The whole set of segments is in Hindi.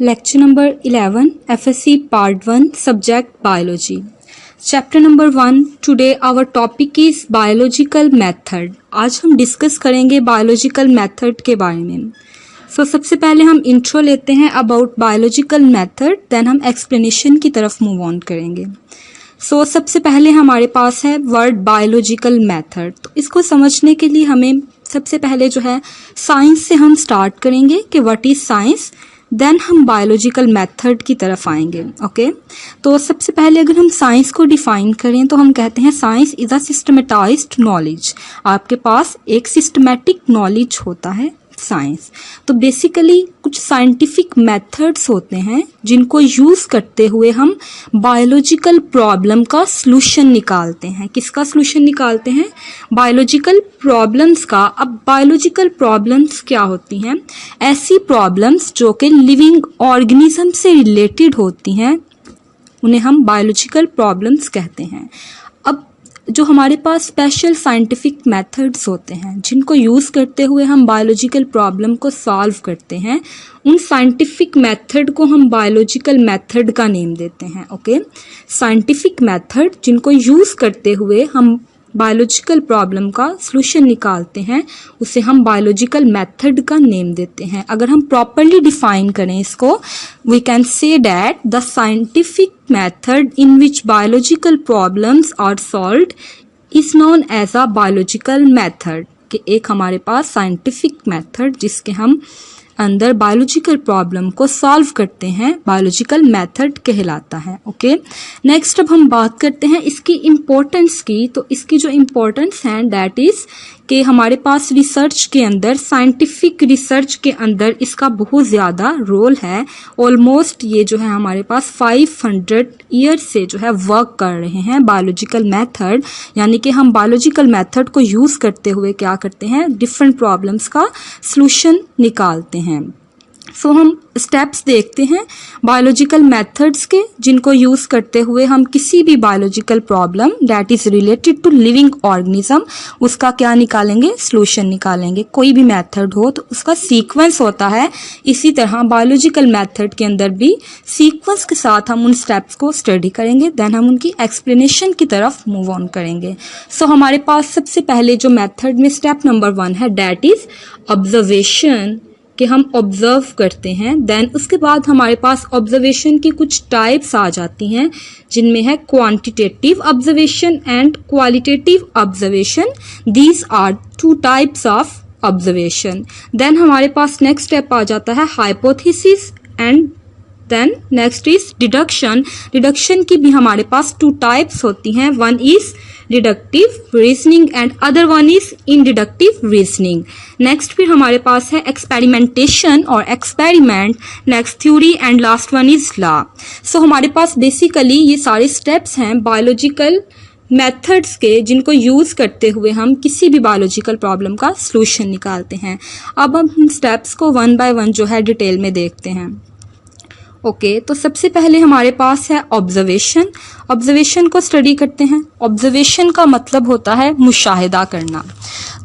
Lecture number 11 FSC Part 1 Subject Biology Chapter number 1 Today our topic is Biological Method। आज हम डिस्कस करेंगे बायोलॉजिकल मेथड के बारे में। सबसे पहले हम इंट्रो लेते हैं अबाउट बायोलॉजिकल मेथड, देन हम एक्सप्लेनेशन की तरफ मूव ऑन करेंगे। सबसे पहले हमारे पास है वर्ड बायोलॉजिकल मेथड। तो इसको समझने के लिए हमें सबसे पहले जो है साइंस से हम स्टार्ट करेंगे कि व्हाट इज साइंस, देन हम बायोलॉजिकल मेथड की तरफ आएंगे। ओके, तो सबसे पहले अगर हम साइंस को डिफाइन करें तो हम कहते हैं science is a systematised knowledge. आपके पास एक सिस्टमेटिक नॉलेज होता है साइंस। तो बेसिकली कुछ साइंटिफिक मेथड्स होते हैं जिनको यूज करते हुए हम बायोलॉजिकल प्रॉब्लम का सॉल्यूशन निकालते हैं। किसका सॉल्यूशन निकालते हैं? बायोलॉजिकल प्रॉब्लम्स का। अब बायोलॉजिकल प्रॉब्लम्स क्या होती हैं? ऐसी प्रॉब्लम्स जो कि लिविंग ऑर्गेनिज्म से रिलेटेड होती हैं, उन्हें हम बायोलॉजिकल प्रॉब्लम्स कहते हैं। अब जो हमारे पास स्पेशल साइंटिफिक मेथड्स होते हैं जिनको यूज करते हुए हम बायोलॉजिकल प्रॉब्लम को सॉल्व करते हैं, उन साइंटिफिक मेथड को हम बायोलॉजिकल मेथड का नेम देते हैं। ओके, साइंटिफिक मेथड जिनको यूज करते हुए हम बायोलॉजिकल प्रॉब्लम का सॉल्यूशन निकालते हैं, उसे हम बायोलॉजिकल मेथड का नेम देते हैं। अगर हम प्रॉपरली डिफाइन करें इसको, we can say that the scientific method in which biological problems are solved is known as a biological method. कि एक हमारे पास साइंटिफिक मेथड जिसके हम अंदर बायोलॉजिकल प्रॉब्लम को सॉल्व करते हैं, बायोलॉजिकल मेथड कहलाता है। ओके, नेक्स्ट अब हम बात करते हैं इसकी इम्पोर्टेंस की। तो इसकी जो इम्पोर्टेंस है दैट इज कि हमारे पास रिसर्च के अंदर, साइंटिफिक रिसर्च के अंदर इसका बहुत ज़्यादा रोल है। ऑलमोस्ट ये जो है हमारे पास 500 ईयर्स से जो है वर्क कर रहे हैं बायोलॉजिकल मेथड। यानी कि हम बायोलॉजिकल मेथड को यूज़ करते हुए क्या करते हैं, डिफरेंट प्रॉब्लम्स का सॉल्यूशन निकालते हैं। हम स्टेप्स देखते हैं बायोलॉजिकल मेथड्स के जिनको यूज करते हुए हम किसी भी biological problem that is related to living organism, उसका क्या निकालेंगे, सॉल्यूशन निकालेंगे। कोई भी मेथड हो तो उसका सीक्वेंस होता है। इसी तरह बायोलॉजिकल मेथड के अंदर भी सीक्वेंस के साथ हम उन स्टेप्स को स्टडी करेंगे, देन हम उनकी एक्सप्लेनेशन की तरफ मूव ऑन करेंगे। हमारे पास सबसे पहले जो मेथड में स्टेप नंबर 1 है दैट इज ऑब्जर्वेशन, कि हम ऑब्जर्व करते हैं। देन उसके बाद हमारे पास ऑब्जर्वेशन की कुछ टाइप्स आ जाती हैं जिनमें है quantitative observation and qualitative observation. These are 2 types of observation. Then हमारे पास नेक्स्ट स्टेप आ जाता है hypothesis and then next is deduction. Deduction की भी हमारे पास 2 टाइप्स होती हैं। One is deductive reasoning and other one is inductive reasoning. Next फिर हमारे पास है एक्सपेरिमेंटेशन और experiment, next theory and last one is law. हमारे पास बेसिकली ये सारे स्टेप्स हैं बायोलॉजिकल मेथड्स के जिनको यूज करते हुए हम किसी भी बायोलॉजिकल प्रॉब्लम का सॉल्यूशन निकालते हैं। अब हम स्टेप्स को 1 बाय 1 जो है डिटेल में देखते हैं। ओके, तो सबसे पहले हमारे पास है ऑब्जर्वेशन। ऑब्जर्वेशन को स्टडी करते हैं। ऑब्जर्वेशन का मतलब होता है मुशाहिदा करना।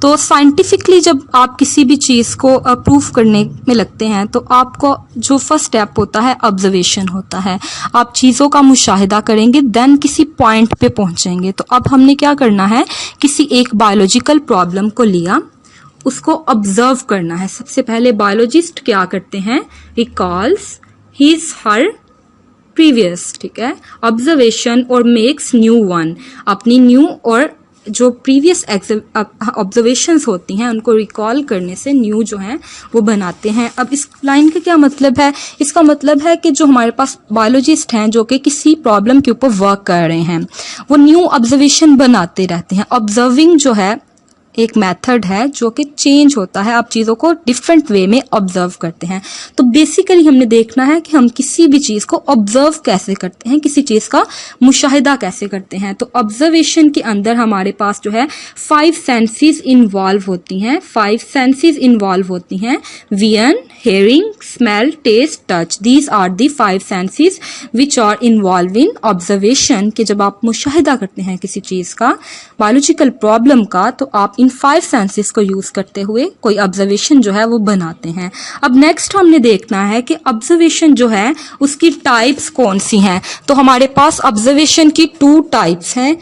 तो साइंटिफिकली जब आप किसी भी चीज़ को प्रूफ करने में लगते हैं तो आपको जो फर्स्ट स्टेप होता है ऑब्जर्वेशन होता है। आप चीज़ों का मुशाहिदा करेंगे, देन किसी पॉइंट पे पहुंचेंगे। तो अब हमने क्या करना है, किसी एक बायोलॉजिकल प्रॉब्लम को लिया, उसको ऑब्जर्व करना है। सबसे पहले बायोलॉजिस्ट क्या करते हैं, रिकॉल्स his her previous, ठीक है, ऑब्जर्वेशन और मेक्स न्यू वन। अपनी न्यू और जो प्रीवियस ऑब्जर्वेशंस होती हैं उनको रिकॉल करने से न्यू जो है वो बनाते हैं। अब इस लाइन का क्या मतलब है? इसका मतलब है कि जो हमारे पास बायोलॉजिस्ट हैं जो कि किसी प्रॉब्लम के ऊपर वर्क कर रहे हैं, वो न्यू ऑब्जर्वेशन बनाते रहते हैं। ऑब्जर्विंग जो है एक मेथड है जो कि चेंज होता है, आप चीज़ों को डिफरेंट वे में ऑब्जर्व करते हैं। तो बेसिकली हमने देखना है कि हम किसी भी चीज़ को ऑब्जर्व कैसे करते हैं, किसी चीज़ का मुशाहिदा कैसे करते हैं। तो ऑब्जर्वेशन के अंदर हमारे पास जो है 5 सेंसेस इन्वॉल्व होती हैं। 5 सेंसेस इन्वॉल्व होती हैं, vision, hearing, smell, taste, touch. These are the 5 senses which are involve in observation. कि जब आप मुशाहिदा करते हैं किसी चीज का, बायोलॉजिकल प्रॉब्लम का, तो आप इन 5 सेंसेस को यूज करते हुए कोई ऑब्जर्वेशन जो है वो बनाते हैं। अब नेक्स्ट हमने देखना है कि ऑब्जर्वेशन जो है उसकी टाइप्स कौन सी हैं। तो हमारे पास ऑब्जर्वेशन की 2 टाइप्स हैं।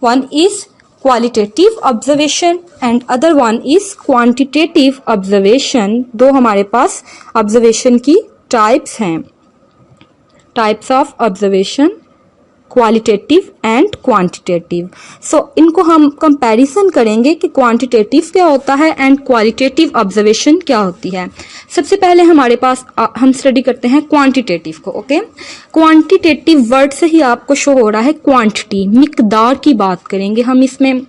One is qualitative observation and other one is quantitative observation. दो हमारे पास ऑब्जर्वेशन की टाइप्स हैं, types of observation, qualitative and quantitative. So इनको हम कंपैरिजन करेंगे कि क्वांटिटेटिव क्या होता है एंड क्वालिटेटिव ऑब्जर्वेशन क्या होती है। सबसे पहले हमारे पास हम स्टडी करते हैं क्वांटिटेटिव को। ओके, क्वांटिटेटिव वर्ड से ही आपको शो हो रहा है क्वांटिटी, मिकदार की बात करेंगे हम इसमें।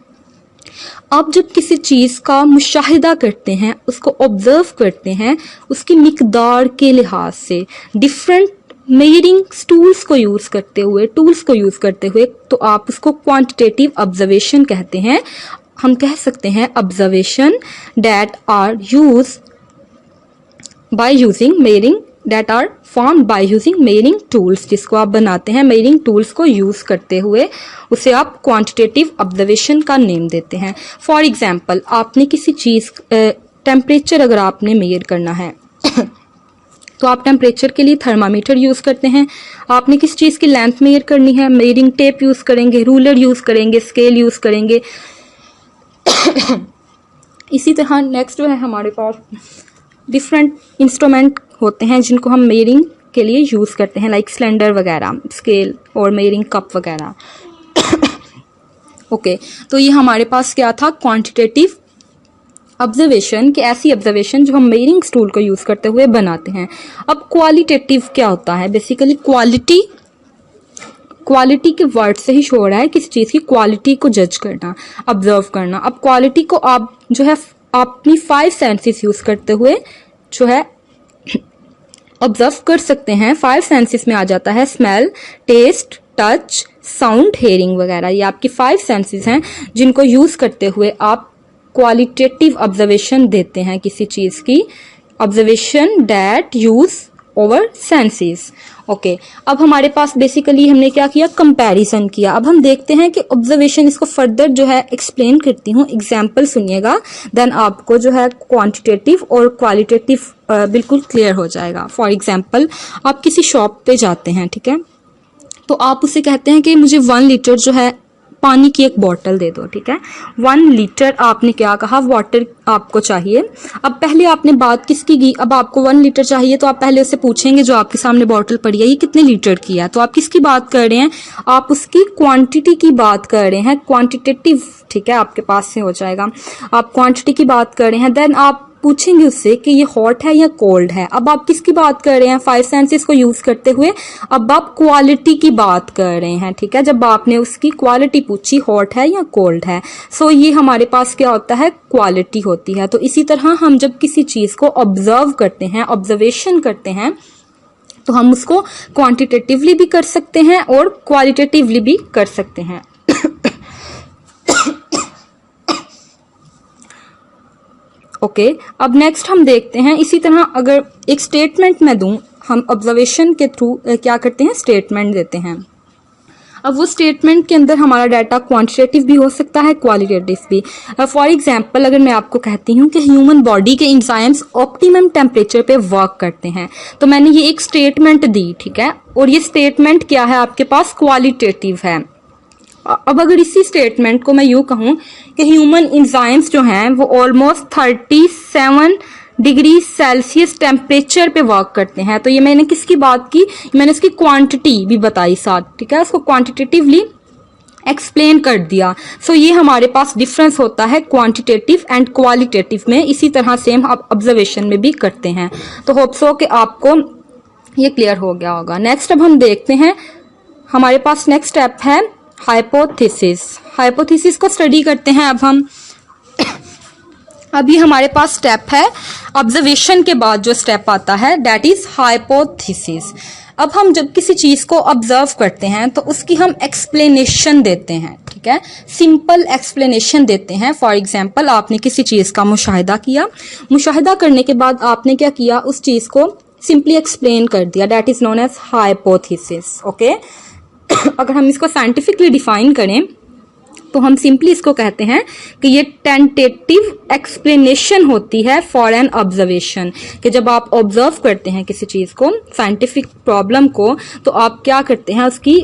आप जब किसी चीज का मुशाहिदा करते हैं, उसको ऑब्जर्व करते हैं, उसकी मिकदार के लिहाज से डिफरेंट मेजरिंग टूल्स को यूज करते हुए तो आप उसको क्वांटिटेटिव ऑब्जर्वेशन कहते हैं। हम कह सकते हैं observation that are use by using measuring, that are formed by using measuring tools. जिसको आप बनाते हैं मेजरिंग टूल्स को यूज करते हुए, उसे आप क्वांटिटेटिव ऑब्जर्वेशन का नेम देते हैं। फॉर एग्जाम्पल, आपने किसी चीज टेम्परेचर अगर आपने मेजर करना है तो आप टेम्परेचर के लिए थर्मामीटर यूज करते हैं। आपने किस चीज की लेंथ मेजर करनी है, मेजरिंग टेप यूज करेंगे, रूलर यूज करेंगे, स्केल यूज करेंगे। इसी तरह नेक्स्ट जो है हमारे पास डिफरेंट इंस्ट्रूमेंट होते हैं जिनको हम मेजरिंग के लिए यूज करते हैं, लाइक सिलेंडर वगैरह, स्केल और मेजरिंग कप वगैरह। ओके, तो ये हमारे पास क्या था, क्वांटिटेटिव ऑब्जर्वेशन, कि ऐसी ऑब्जर्वेशन जो हम मेजरिंग टूल को यूज करते हुए बनाते हैं। अब क्वालिटेटिव क्या होता है, बेसिकली क्वालिटी के वर्ड से ही शो हो रहा है किसी चीज की क्वालिटी को जज करना, ऑब्जर्व करना। अब क्वालिटी को आप जो है अपनी 5 सेंसेस यूज करते हुए जो है ऑब्जर्व कर सकते हैं। 5 सेंसेस में आ जाता है smell, taste, touch, sound, hearing वगैरह। ये आपकी 5 सेंसेस हैं जिनको यूज करते हुए आप क्वालिटेटिव ऑब्जर्वेशन देते हैं किसी चीज की, observation that use over senses. Okay, अब हमारे पास बेसिकली हमने क्या किया, कंपैरिजन किया। अब हम देखते हैं कि ऑब्जर्वेशन, इसको फर्दर जो है एक्सप्लेन करती हूँ, एग्जाम्पल सुनिएगा, देन आपको जो है क्वांटिटेटिव और क्वालिटेटिव बिल्कुल क्लियर हो जाएगा। फॉर एग्जाम्पल, आप किसी शॉप पे जाते हैं, ठीक है, तो आप उससे कहते हैं कि मुझे 1 लीटर जो है पानी की एक बोतल दे दो, ठीक है। 1 लीटर आपने क्या कहा, वाटर आपको चाहिए। अब पहले आपने बात किसकी की, अब आपको 1 लीटर चाहिए तो आप पहले उससे पूछेंगे जो आपके सामने बोतल पड़ी है ये कितने लीटर की है। तो आप किसकी बात कर रहे हैं, आप उसकी क्वांटिटी की बात कर रहे हैं, क्वांटिटेटिव, ठीक है, आपके पास से हो जाएगा। आप क्वांटिटी की बात कर रहे हैं, देन आप पूछेंगे उससे कि ये हॉट है या कोल्ड है। अब आप किसकी बात कर रहे हैं, 5 सेंसेस को यूज करते हुए अब आप क्वालिटी की बात कर रहे हैं, ठीक है। जब आपने उसकी क्वालिटी पूछी हॉट है या कोल्ड है, सो ये हमारे पास क्या होता है, क्वालिटी होती है। तो इसी तरह हम जब किसी चीज को ऑब्जर्व करते हैं, ऑब्जर्वेशन करते हैं, तो हम उसको क्वांटिटेटिवली भी कर सकते हैं और क्वालिटेटिवली भी कर सकते हैं। ओके, अब नेक्स्ट हम देखते हैं, इसी तरह अगर एक स्टेटमेंट मैं दूं, हम ऑब्जर्वेशन के थ्रू क्या करते हैं, स्टेटमेंट देते हैं। अब वो स्टेटमेंट के अंदर हमारा डाटा क्वांटिटेटिव भी हो सकता है, क्वालिटेटिव भी। फॉर एग्जांपल, अगर मैं आपको कहती हूँ कि ह्यूमन बॉडी के एंजाइम्स ऑप्टिमम टेम्परेचर पे वर्क करते हैं, तो मैंने ये एक स्टेटमेंट दी, ठीक है, और ये स्टेटमेंट क्या है आपके पास, क्वालिटेटिव है। अब अगर इसी स्टेटमेंट को मैं यूं कहूं कि ह्यूमन एंजाइम्स जो हैं वो ऑलमोस्ट 37 डिग्री सेल्सियस टेम्परेचर पे वर्क करते हैं, तो ये मैंने किसकी बात की, मैंने इसकी क्वांटिटी भी बताई साथ, ठीक है, उसको क्वांटिटेटिवली एक्सप्लेन कर दिया। सो ये हमारे पास डिफरेंस होता है क्वांटिटेटिव एंड क्वालिटेटिव में। इसी तरह सेम आप ऑब्जर्वेशन में भी करते हैं। तो होप सो कि आपको ये क्लियर हो गया होगा। नेक्स्ट अब हम देखते हैं, हमारे पास नेक्स्ट स्टेप है हाइपोथेसिस। हाइपोथेसिस को स्टडी करते हैं अब हम। अभी हमारे पास स्टेप है, ऑब्जर्वेशन के बाद जो स्टेप आता है दैट इज हाइपोथेसिस। अब हम जब किसी चीज को ऑब्जर्व करते हैं तो उसकी हम एक्सप्लेनेशन देते हैं, ठीक है, सिंपल एक्सप्लेनेशन देते हैं। फॉर एग्जाम्पल, आपने किसी चीज का मुशाहिदा किया, मुशाहिदा करने के बाद आपने क्या किया, उस चीज को सिंपली एक्सप्लेन कर दिया, that is known as hypothesis. Okay, अगर हम इसको साइंटिफिकली डिफाइन करें तो हम सिंपली इसको कहते हैं कि ये टेंटेटिव एक्सप्लेनेशन होती है फॉर एन ऑब्जर्वेशन, कि जब आप ऑब्जर्व करते हैं किसी चीज को, साइंटिफिक प्रॉब्लम को, तो आप क्या करते हैं, उसकी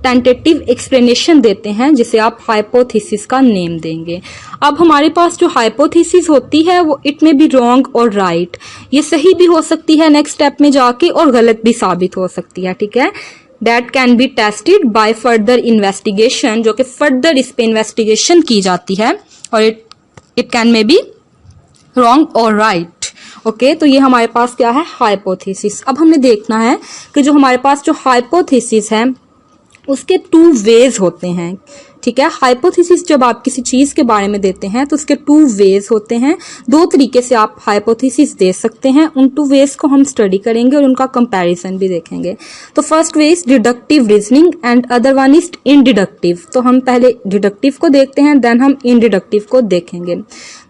टेंटेटिव एक्सप्लेनेशन देते हैं, जिसे आप हाइपोथेसिस का नेम देंगे। अब हमारे पास जो हाइपोथेसिस होती है वो इट में बी रॉन्ग और राइट, ये सही भी हो सकती है नेक्स्ट स्टेप में जाके और गलत भी साबित हो सकती है। ठीक है, that can be tested by further investigation, जो कि फर्दर इस पे इन्वेस्टिगेशन की जाती है, और it can may be wrong और राइट। ओके, तो ये हमारे पास क्या है, हाइपोथेसिस। अब हमने देखना है कि जो हमारे पास जो हाइपोथेसिस है उसके 2 वेज होते हैं। ठीक है, हाइपोथेसिस जब आप किसी चीज के बारे में देते हैं तो उसके 2 वेज होते हैं। 2 तरीके से आप हाइपोथेसिस दे सकते हैं, उन 2 वेज को हम स्टडी करेंगे और उनका कंपैरिजन भी देखेंगे। तो first way is deductive reasoning and other one is inductive. तो हम पहले डिडक्टिव को देखते हैं, देन हम इनडिडक्टिव को देखेंगे।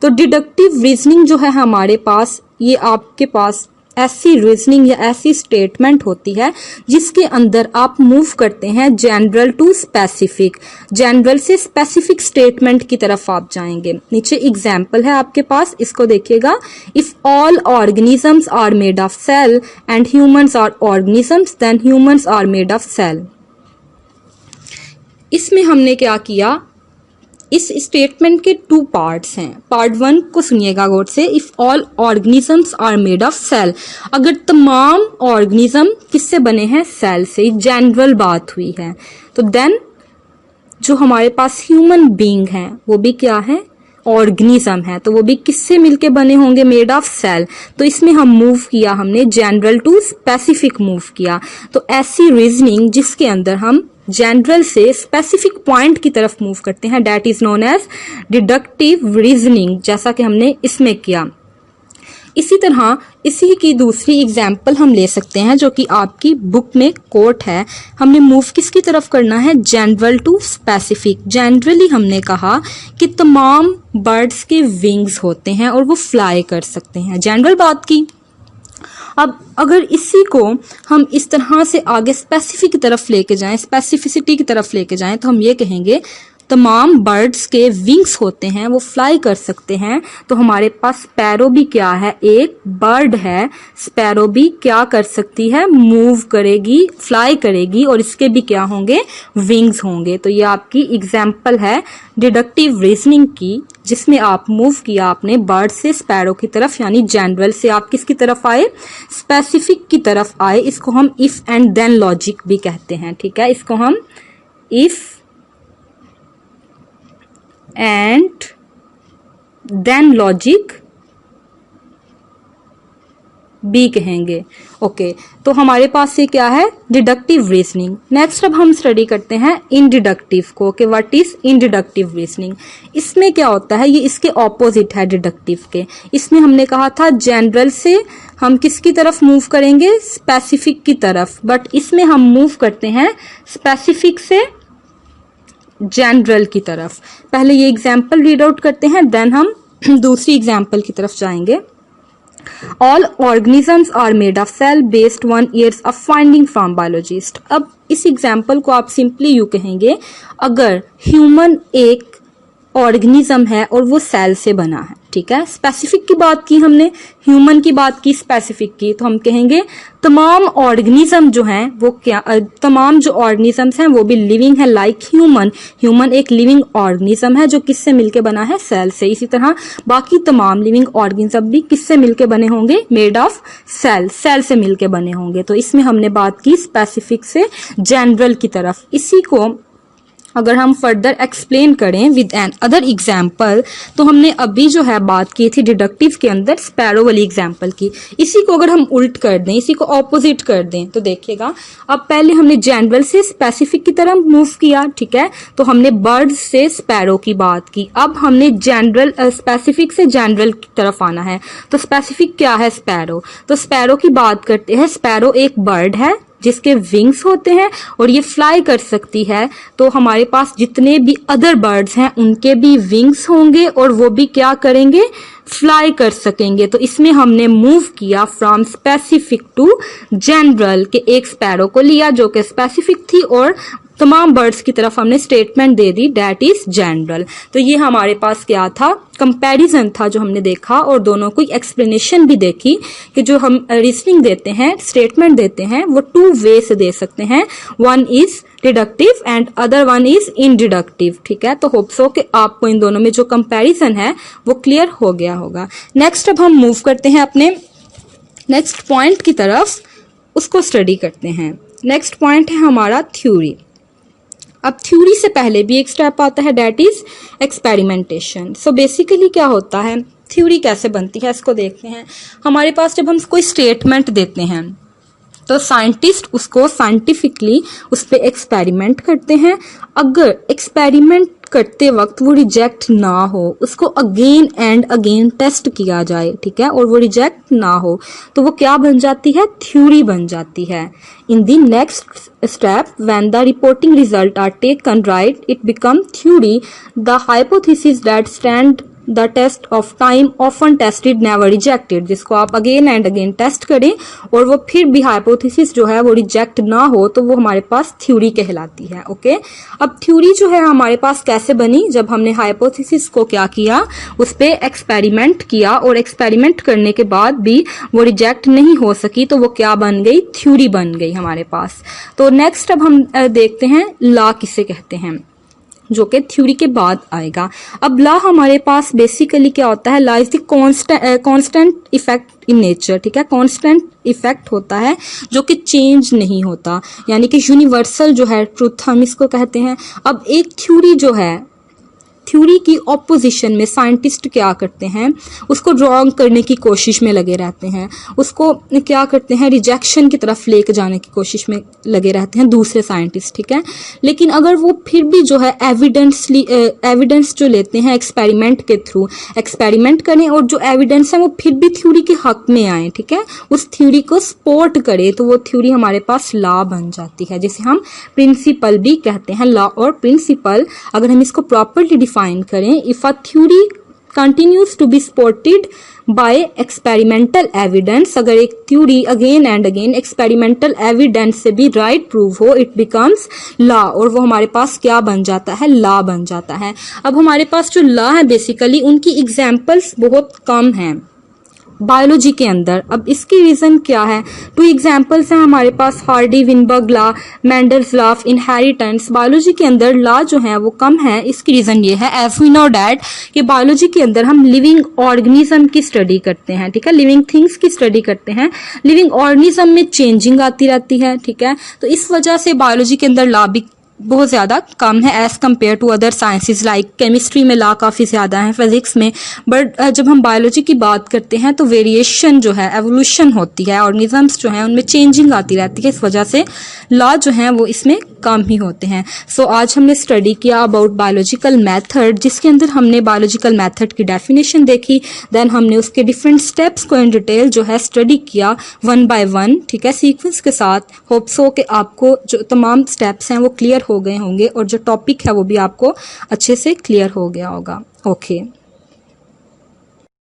तो डिडक्टिव रीजनिंग जो है हमारे पास, ये आपके पास ऐसी रीजनिंग या ऐसी स्टेटमेंट होती है जिसके अंदर आप मूव करते हैं जनरल टू स्पेसिफिक, जनरल से स्पेसिफिक स्टेटमेंट की तरफ आप जाएंगे। नीचे एग्जाम्पल है आपके पास, इसको देखिएगा। If all organisms are made of cell and humans are organisms then humans are made of cell. इसमें हमने क्या किया, इस स्टेटमेंट के 2 पार्ट्स हैं। पार्ट 1 को सुनिएगा गौर से। If all organisms are made of cell, अगर तमाम ऑर्गेनिज्म किससे बने हैं, सेल से, जनरल बात हुई है। तो देन जो हमारे पास ह्यूमन बीइंग है वो भी क्या है, ऑर्गेनिज्म है, तो वो भी किससे मिलके बने होंगे, मेड ऑफ सेल। तो इसमें हम मूव किया, हमने जनरल टू स्पेसिफिक मूव किया। तो ऐसी रीजनिंग जिसके अंदर हम जनरल से स्पेसिफिक पॉइंट की तरफ मूव करते हैं, that is known as deductive reasoning, जैसा कि हमने इसमें किया। इसी तरह इसी की दूसरी एग्जाम्पल हम ले सकते हैं, जो कि आपकी बुक में कोट है। हमने मूव किसकी तरफ करना है, जनरल टू स्पेसिफिक। जनरली हमने कहा कि तमाम बर्ड्स के विंग्स होते हैं और वो फ्लाई कर सकते हैं, जनरल बात की। अब अगर इसी को हम इस तरह से आगे स्पेसिफिक की तरफ लेके जाएं, स्पेसिफिसिटी की तरफ लेके जाएं, तो हम ये कहेंगे तमाम बर्ड्स के विंग्स होते हैं, वो फ्लाई कर सकते हैं। तो हमारे पास स्पैरो भी क्या है, एक बर्ड है। स्पैरो भी क्या कर सकती है, मूव करेगी, फ्लाई करेगी, और इसके भी क्या होंगे, विंग्स होंगे। तो ये आपकी एग्जाम्पल है डिडक्टिव रीजनिंग की, जिसमें आप मूव किया आपने बर्ड से स्पैरो की तरफ, यानी जनरल से आप किसकी तरफ आए, स्पेसिफिक की तरफ आए। इसको हम इफ एंड देन लॉजिक भी कहते हैं। ठीक है, इसको हम इफ एंड देन लॉजिक भी कहेंगे। ओके, तो हमारे पास ये क्या है, डिडक्टिव रीजनिंग। नेक्स्ट अब हम स्टडी करते हैं इनडिडक्टिव को, कि व्हाट इज इनडिडक्टिव रीजनिंग। इसमें क्या होता है, ये इसके ऑपोजिट है डिडक्टिव के। इसमें हमने कहा था जनरल से हम किसकी तरफ मूव करेंगे, स्पेसिफिक की तरफ, बट इसमें हम मूव करते हैं स्पेसिफिक से जनरल की तरफ। पहले ये एग्जाम्पल रीड आउट करते हैं, देन हम दूसरी एग्जाम्पल की तरफ जाएंगे। All organisms are made of cell based on years of finding from biologist। अब इस एग्जाम्पल को आप सिंपली यू कहेंगे, अगर ह्यूमन एक ऑर्गेनिज्म है और वो सेल से बना है, ठीक है, स्पेसिफिक की बात की हमने, ह्यूमन की बात की, स्पेसिफिक की, तो हम कहेंगे तमाम ऑर्गेनिज्म जो हैं वो क्या, तमाम जो ऑर्गेनिजम्स हैं वो भी लिविंग है, लाइक ह्यूमन। ह्यूमन एक लिविंग ऑर्गेनिज्म है जो किससे मिलके बना है, सेल से। इसी तरह बाकी तमाम लिविंग ऑर्गेनिज्म भी किससे मिलके बने होंगे, मेड ऑफ सेल, सेल से मिलके बने होंगे। तो इसमें हमने बात की स्पेसिफिक से जनरल की तरफ। इसी को अगर हम फर्दर एक्सप्लेन करें विद एन अदर एग्जाम्पल, तो हमने अभी जो है बात की थी डिडक्टिव के अंदर स्पैरो वाली एग्जाम्पल की। इसी को अगर हम उल्ट कर दें, इसी को ऑपोजिट कर दें, तो देखिएगा, अब पहले हमने जनरल से स्पेसिफिक की तरफ मूव किया, ठीक है, तो हमने बर्ड से स्पैरो की बात की। अब हमने जनरल स्पेसिफिक से जनरल की तरफ आना है। तो स्पेसिफिक क्या है, स्पैरो। तो स्पैरो की बात करते हैं। स्पैरो एक बर्ड है जिसके विंग्स होते हैं और ये फ्लाई कर सकती है। तो हमारे पास जितने भी अदर बर्ड्स हैं उनके भी विंग्स होंगे और वो भी क्या करेंगे, फ्लाई कर सकेंगे। तो इसमें हमने मूव किया फ्रॉम स्पेसिफिक टू जनरल, के एक स्पैरो को लिया जो कि स्पेसिफिक थी और तमाम बर्ड्स की तरफ हमने statement they the that is general. तो ये हमारे पास क्या था, कंपैरिजन था जो हमने देखा, और दोनों को एक्सप्लेनेशन भी देखी कि जो हम रीजनिंग देते हैं, स्टेटमेंट देते हैं, वो टू वे से दे सकते हैं, one is deductive and other one is inductive. ठीक है, तो होप सो कि आपको इन दोनों में जो कंपैरिजन है वो क्लियर हो गया होगा। नेक्स्ट अब हम मूव करते हैं अपने नेक्स्ट पॉइंट की तरफ, उसको स्टडी करते हैं। नेक्स्ट पॉइंट है हमारा थ्योरी। अब थ्योरी से पहले भी एक स्टेप आता है that is experimentation. So basically क्या होता है, थ्योरी कैसे बनती है इसको देखते हैं। हमारे पास जब हम कोई स्टेटमेंट देते हैं तो साइंटिस्ट उसको साइंटिफिकली उस पर एक्सपेरिमेंट करते हैं। अगर एक्सपेरिमेंट करते वक्त वो रिजेक्ट ना हो, उसको अगेन एंड अगेन टेस्ट किया जाए, ठीक है, और वो रिजेक्ट ना हो, तो वो क्या बन जाती है, थ्योरी बन जाती है। In the next step when the reporting result are taken right, it become theory. The hypothesis that stand the test of time often tested never rejected, जिसको आप अगेन एंड अगेन टेस्ट करें और वो फिर भी हाइपोथेसिस जो है वो रिजेक्ट ना हो, तो वो हमारे पास थ्योरी कहलाती है। ओके, अब थ्योरी जो है हमारे पास कैसे बनी, जब हमने हाइपोथेसिस को क्या किया, उस पे एक्सपेरिमेंट किया और एक्सपेरिमेंट करने के बाद भी वो रिजेक्ट नहीं हो सकी, तो वो क्या बन गई, थ्योरी बन गई हमारे पास। तो नेक्स्ट अब हम देखते हैं लॉ किसे कहते हैं, जो कि थ्योरी के बाद आएगा। अब लॉ हमारे पास बेसिकली क्या होता है, law is the constant effect in nature. ठीक है, कांस्टेंट इफेक्ट होता है जो कि चेंज नहीं होता, यानी कि यूनिवर्सल जो है ट्रुथ हम इसको कहते हैं। अब एक थ्योरी जो है, थ्योरी की ऑपोजिशन में साइंटिस्ट क्या करते हैं, उसको रॉन्ग करने की कोशिश में लगे रहते हैं, उसको क्या करते हैं, रिजेक्शन की तरफ लेके जाने की कोशिश में लगे रहते हैं दूसरे साइंटिस्ट। ठीक है, लेकिन अगर वो फिर भी जो है एविडेंस जो लेते हैं एक्सपेरिमेंट के थ्रू, एक्सपेरिमेंट करें और जो एविडेंस है वो फिर भी थ्योरी के हक में आए, ठीक है, उस थ्योरी को सपोर्ट करे, तो वो थ्योरी हमारे पास लॉ बन जाती है, जिसे हम प्रिंसिपल भी कहते हैं। लॉ और प्रिंसिपल अगर हम इसको प्रॉपरली डिफाइन करें, if a theory continues to be supported by experimental evidence, अगर एक theory again and again experimental evidence से भी राइट प्रूव हो, इट बिकम्स लॉ, और वो हमारे पास क्या बन जाता है, लॉ बन जाता है। अब हमारे पास जो लॉ है बेसिकली उनकी एग्जाम्पल्स बहुत कम हैं बायोलॉजी के अंदर। अब इसकी रीजन क्या है, टू एग्जांपल्स हैं हमारे पास, Hardy Weinberg law, Mendel's law of inheritance. Biology के अंदर लॉ जो है वो कम है। इसकी रीजन ये है, एज वी नो डैट, कि बायोलॉजी के अंदर हम लिविंग ऑर्गेनिज्म की स्टडी करते हैं, ठीक है, लिविंग थिंग्स की स्टडी करते हैं। लिविंग ऑर्गेनिज्म में चेंजिंग आती रहती है, ठीक है, तो इस वजह से बायोलॉजी के अंदर लॉ भी बहुत ज्यादा कम है as compare to other sciences. Like chemistry में लॉ काफी ज्यादा है, फिजिक्स में, बट जब हम बायोलॉजी की बात करते हैं तो वेरिएशन जो है, एवोल्यूशन होती है, ऑर्गेनिजम्स जो हैं उनमें चेंजिंग आती रहती है, इस वजह से लॉ जो हैं वो इसमें कम ही होते हैं। सो आज हमने स्टडी किया अबाउट बायोलॉजिकल मेथड, जिसके अंदर हमने बायोलॉजिकल मेथड की डेफिनेशन देखी, देन हमने उसके डिफरेंट स्टेप्स को इन डिटेल जो है स्टडी किया वन बाय वन, ठीक है, सीक्वेंस के साथ। होप सो कि आपको जो तमाम स्टेप्स हैं वो क्लियर हो गए होंगे और जो टॉपिक है वो भी आपको अच्छे से क्लियर हो गया होगा। ओके।